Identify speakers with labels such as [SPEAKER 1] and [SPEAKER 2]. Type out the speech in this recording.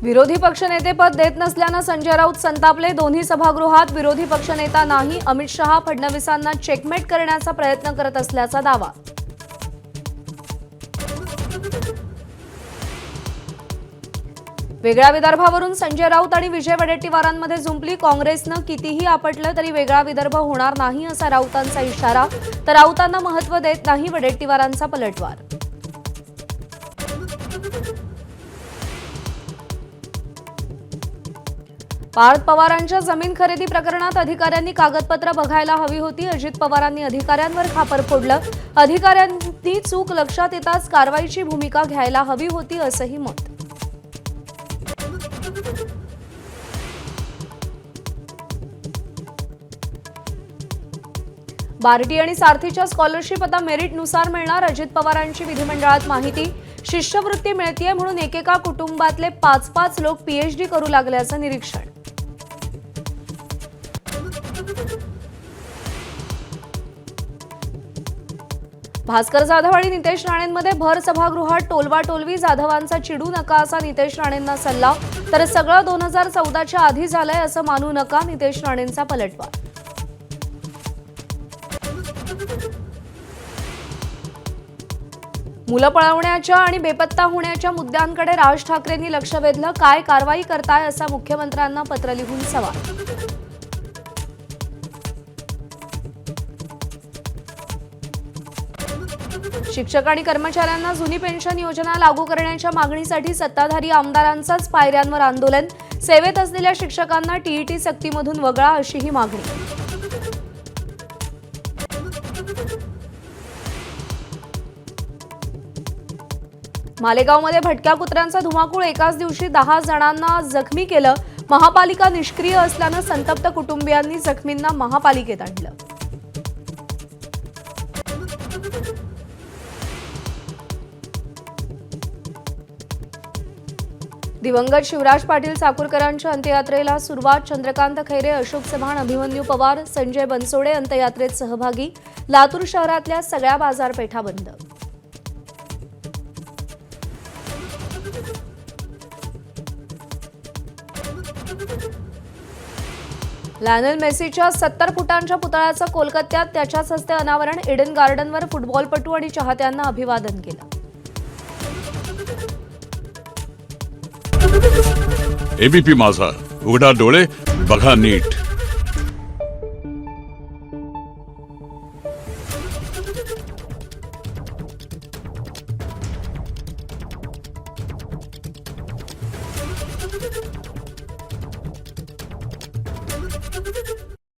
[SPEAKER 1] विरोधी पक्षनेतेपद देत नसल्यानं संजय राऊत संतापले। दोन्ही सभागृहात विरोधी पक्षनेता नाही, अमित शहा फडणवीसांना चेकमेट करण्याचा प्रयत्न करत असल्याचा दावा। वेगळ्या विदर्भावरून संजय राऊत आणि विजय वडेट्टीवारांमध्ये जुंपली। काँग्रेसनं कितीही आपटलं तरी वेगळा विदर्भ होणार नाही असा राऊतांचा इशारा, तर राऊतांना महत्त्व देत नाही वडेट्टीवारांचा पलटवार। पार्थ पवारांच्या जमीन खरेदी प्रकरणात अधिकाऱ्यांनी कागदपत्र बघायला हवी होती। अजित पवारांनी अधिकाऱ्यांवर खापर फोडलं। अधिकाऱ्यांनी चूक लक्षात येताच कारवाईची भूमिका घ्यायला हवी होती असंही मत। बार्टी आणि सारथीच्या स्कॉलरशिप आता मेरिटनुसार मिळणार। अजित पवारांची विधिमंडळात माहिती। शिष्यवृत्ती मिळतीये म्हणून एकेका कुटुंबातले 5-5 लोक पीएचडी करू लागल्याचं निरीक्षण। भास्कर जाधव आणि नितेश राणेंमध्ये भर सभागृहात टोलवाटोलवी। जाधवांचा चिडू नका असा नितेश राणेंना सल्ला, तर सगळं 2014च्या आधी झालंय असं मानू नका, नितेश राणेंचा पलटवार। मुलं पळवण्याच्या आणि बेपत्ता होण्याच्या मुद्द्यांकडे राज ठाकरेंनी लक्ष वेधलं। काय कारवाई करताय असा मुख्यमंत्र्यांना पत्र लिहून सवाल। शिक्षक आणि कर्मचाऱ्यांना जुनी पेन्शन योजना लागू करण्याच्या मागणीसाठी सत्ताधारी आमदारांचाच पायऱ्यांवर आंदोलन। सेवेत असलेल्या शिक्षकांना टीईटी सक्तीमधून वगळा अशीही मागणी। मालेगावमध्ये भटक्या कुत्र्यांचा धुमाकूळ। एकाच दिवशी 10 जणांना जखमी केलं। महापालिका निष्क्रिय असल्यानं संतप्त कुटुंबियांनी जखमींना महापालिकेत आणलं। दिवंगत शिवराज पाटील चाकूरकरांच्या अंत्ययात्रेला सुरुवात। चंद्रकांत खैरे, अशोक चव्हाण, अभिमन्यू पवार, संजय बनसोडे अंत्ययात्रेत सहभागी। लातूर शहरातल्या सगळ्या बाजारपेठा बंद। लायनल मेसीच्या 70 फुटांच्या पुतळ्याचं कोलकात्यात त्याच्याच हस्ते अनावरण। इडन गार्डनवर फुटबॉलपटू आणि चाहत्यांना अभिवादन केलं।
[SPEAKER 2] एबीपी माझा, उघडा डोळे बघा नीट।